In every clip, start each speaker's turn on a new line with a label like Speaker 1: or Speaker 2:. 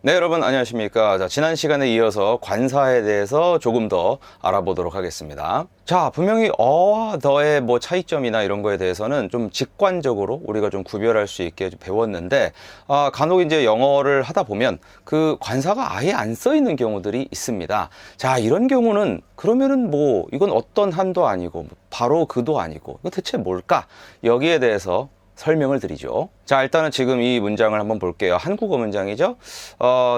Speaker 1: 네, 여러분 안녕하십니까. 자, 지난 시간에 이어서 관사에 대해서 조금 더 알아보도록 하겠습니다. 자, 분명히 어와 더의 뭐 차이점이나 이런 거에 대해서는 좀 직관적으로 우리가 좀 구별할 수 있게 배웠는데, 간혹 이제 영어를 하다 보면 그 관사가 아예 안 써 있는 경우들이 있습니다. 자, 이런 경우는 그러면은 뭐 이건 어떤 한도 아니고 바로 그도 아니고 이거 대체 뭘까? 여기에 대해서 설명을 드리죠. 자, 일단은 지금 이 문장을 한번 볼게요. 한국어 문장이죠.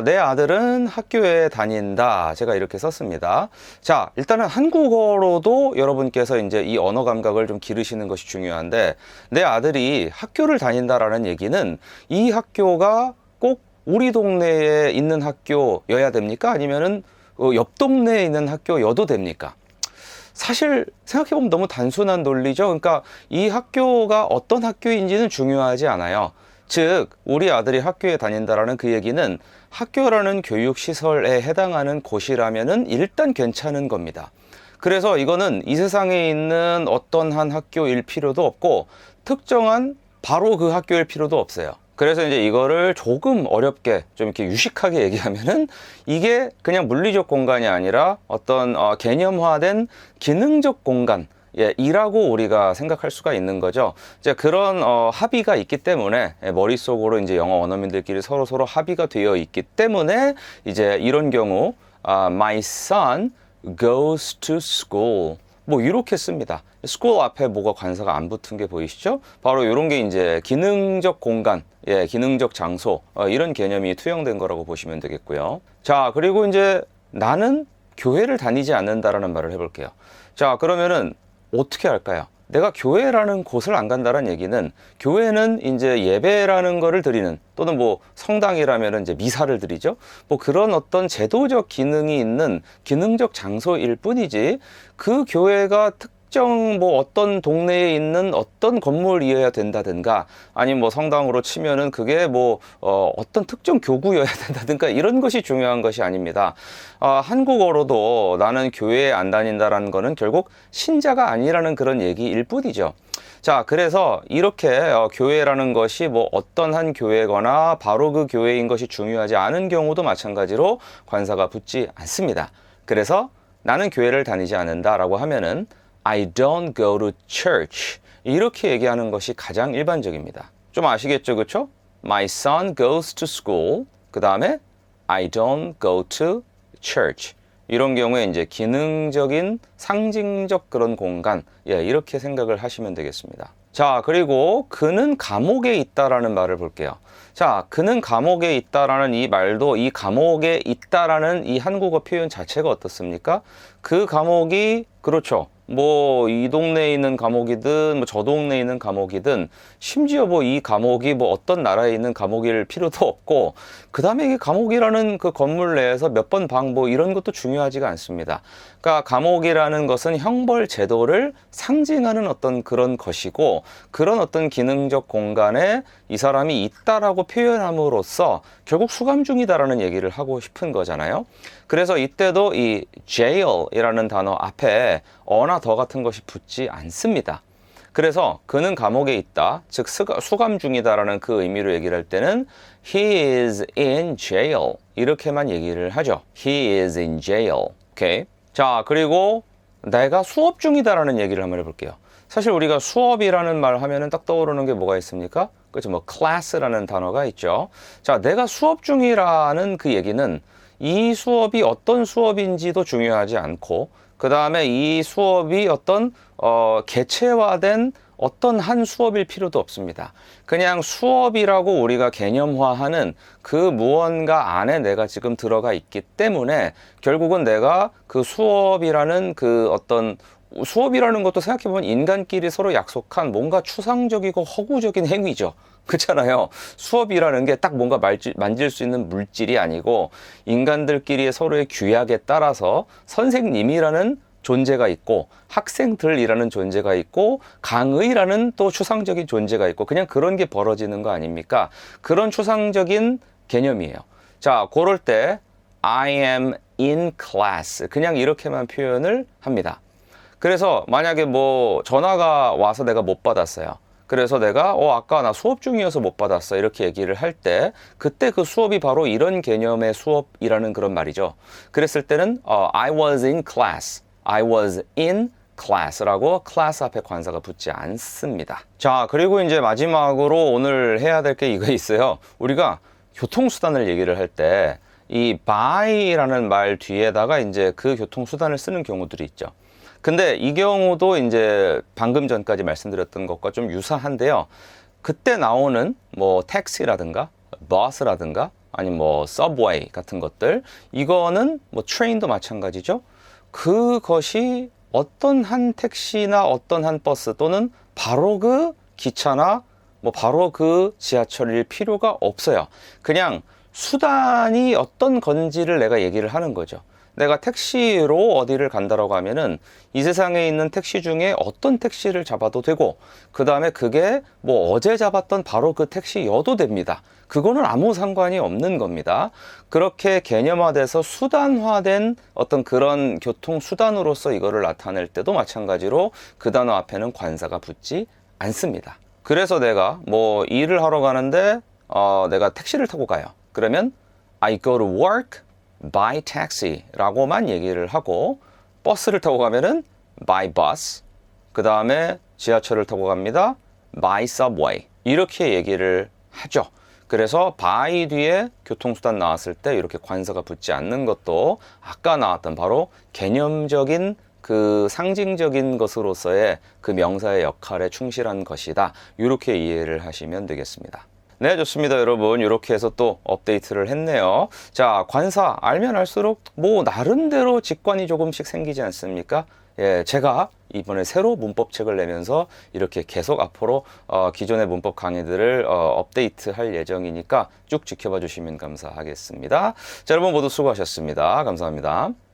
Speaker 1: 내 아들은 학교에 다닌다. 제가 이렇게 썼습니다. 자, 일단은 한국어로도 여러분께서 이제 이 언어 감각을 좀 기르시는 것이 중요한데, 내 아들이 학교를 다닌다라는 얘기는 이 학교가 꼭 우리 동네에 있는 학교여야 됩니까? 아니면은 옆 동네에 있는 학교여도 됩니까? 사실 생각해보면 너무 단순한 논리죠. 그러니까 이 학교가 어떤 학교인지는 중요하지 않아요. 즉, 우리 아들이 학교에 다닌다라는 그 얘기는 학교라는 교육시설에 해당하는 곳이라면은 일단 괜찮은 겁니다. 그래서 이거는 이 세상에 있는 어떤 한 학교일 필요도 없고 특정한 바로 그 학교일 필요도 없어요. 그래서 이제 이거를 조금 어렵게 좀 이렇게 유식하게 얘기하면은 이게 그냥 물리적 공간이 아니라 어떤 개념화된 기능적 공간, 이라고 우리가 생각할 수가 있는 거죠. 이제 그런 합의가 있기 때문에 머릿속으로 이제 영어 원어민들끼리 서로 합의가 되어 있기 때문에 이제 이런 경우 my son goes to school 뭐 이렇게 씁니다. school 앞에 뭐가 관사가 안 붙은 게 보이시죠? 바로 이런 게 이제 기능적 공간, 기능적 장소, 이런 개념이 투영된 거라고 보시면 되겠고요. 자, 그리고 이제 나는 교회를 다니지 않는다라는 말을 해볼게요. 자, 그러면은 어떻게 할까요? 내가 교회라는 곳을 안 간다는 얘기는 교회는 이제 예배라는 거를 드리는 또는 뭐 성당이라면 이제 미사를 드리죠. 뭐 그런 어떤 제도적 기능이 있는 기능적 장소일 뿐이지 그 교회가 특정 뭐 어떤 동네에 있는 어떤 건물이어야 된다든가 아니면 뭐 성당으로 치면은 그게 뭐 어떤 특정 교구여야 된다든가 이런 것이 중요한 것이 아닙니다. 한국어로도 나는 교회에 안 다닌다라는 거는 결국 신자가 아니라는 그런 얘기일 뿐이죠. 자, 그래서 이렇게 교회라는 것이 뭐 어떤 한 교회거나 바로 그 교회인 것이 중요하지 않은 경우도 마찬가지로 관사가 붙지 않습니다. 그래서 나는 교회를 다니지 않는다라고 하면은 I don't go to church 이렇게 얘기하는 것이 가장 일반적입니다. 좀 아시겠죠, 그렇죠? My son goes to school. 그 다음에 I don't go to church. 이런 경우에 이제 기능적인 상징적 그런 공간, 이렇게 생각을 하시면 되겠습니다. 자, 그리고 그는 감옥에 있다라는 말을 볼게요. 자, 그는 감옥에 있다라는 이 말도 이 감옥에 있다라는 이 한국어 표현 자체가 어떻습니까? 그 감옥이 그렇죠. 뭐 이 동네에 있는 감옥이든 뭐 저 동네에 있는 감옥이든 심지어 뭐 이 감옥이 뭐 어떤 나라에 있는 감옥일 필요도 없고 그 다음에 이 감옥이라는 그 건물 내에서 몇 번 방 뭐 이런 것도 중요하지가 않습니다. 그러니까 감옥이라는 것은 형벌 제도를 상징하는 어떤 그런 것이고 그런 어떤 기능적 공간에 이 사람이 있다라고 표현함으로써 결국 수감 중이다라는 얘기를 하고 싶은 거잖아요. 그래서 이때도 이 jail이라는 단어 앞에 어나 더 같은 것이 붙지 않습니다. 그래서 그는 감옥에 있다, 즉 수감 중이다라는 그 의미로 얘기를 할 때는 he is in jail 이렇게만 얘기를 하죠. he is in jail. 오케이. 자, 그리고 내가 수업 중이다라는 얘기를 한번 해볼게요. 사실 우리가 수업이라는 말 하면은 딱 떠오르는 게 뭐가 있습니까? 그렇죠. 뭐 class라는 단어가 있죠. 자, 내가 수업 중이라는 그 얘기는 이 수업이 어떤 수업인지도 중요하지 않고 그 다음에 이 수업이 어떤 개체화된 어떤 한 수업일 필요도 없습니다. 그냥 수업이라고 우리가 개념화하는 그 무언가 안에 내가 지금 들어가 있기 때문에 결국은 내가 그 수업이라는 그 어떤 수업이라는 것도 생각해보면 인간끼리 서로 약속한 뭔가 추상적이고 허구적인 행위죠. 그렇잖아요. 수업이라는 게 딱 뭔가 만질 수 있는 물질이 아니고 인간들끼리의 서로의 규약에 따라서 선생님이라는 존재가 있고 학생들이라는 존재가 있고 강의라는 또 추상적인 존재가 있고 그냥 그런 게 벌어지는 거 아닙니까? 그런 추상적인 개념이에요. 자, 그럴 때 I am in class 그냥 이렇게만 표현을 합니다. 그래서 만약에 뭐 전화가 와서 내가 못 받았어요. 그래서 내가 아까 나 수업 중이어서 못 받았어 이렇게 얘기를 할 때 그때 그 수업이 바로 이런 개념의 수업이라는 그런 말이죠. 그랬을 때는 I was in class, I was in class라고 class 앞에 관사가 붙지 않습니다. 자, 그리고 이제 마지막으로 오늘 해야 될 게 이거 있어요. 우리가 교통수단을 얘기를 할 때 이 by라는 말 뒤에다가 이제 그 교통수단을 쓰는 경우들이 있죠. 근데 이 경우도 이제 방금 전까지 말씀드렸던 것과 좀 유사한데요. 그때 나오는 뭐 택시라든가 버스라든가 아니면 뭐 서브웨이 같은 것들, 이거는 뭐 트레인도 마찬가지죠. 그것이 어떤 한 택시나 어떤 한 버스 또는 바로 그 기차나 뭐 바로 그 지하철일 필요가 없어요. 그냥 수단이 어떤 건지를 내가 얘기를 하는 거죠. 내가 택시로 어디를 간다라고 하면은 이 세상에 있는 택시 중에 어떤 택시를 잡아도 되고, 그 다음에 그게 뭐 어제 잡았던 바로 그 택시여도 됩니다. 그거는 아무 상관이 없는 겁니다. 그렇게 개념화돼서 수단화된 어떤 그런 교통수단으로서 이거를 나타낼 때도 마찬가지로 그 단어 앞에는 관사가 붙지 않습니다. 그래서 내가 뭐 일을 하러 가는데 내가 택시를 타고 가요. 그러면 I go to work by taxi 라고만 얘기를 하고, 버스를 타고 가면은 by bus, 그 다음에 지하철을 타고 갑니다. by subway, 이렇게 얘기를 하죠. 그래서 by 뒤에 교통수단 나왔을 때 이렇게 관사가 붙지 않는 것도 아까 나왔던 바로 개념적인 그 상징적인 것으로서의 그 명사의 역할에 충실한 것이다. 이렇게 이해를 하시면 되겠습니다. 네, 좋습니다. 여러분, 이렇게 해서 또 업데이트를 했네요. 자, 관사 알면 알수록 뭐 나름대로 직관이 조금씩 생기지 않습니까? 예, 제가 이번에 새로 문법책을 내면서 이렇게 계속 앞으로 기존의 문법 강의들을 업데이트할 예정이니까 쭉 지켜봐 주시면 감사하겠습니다. 자, 여러분 모두 수고하셨습니다. 감사합니다.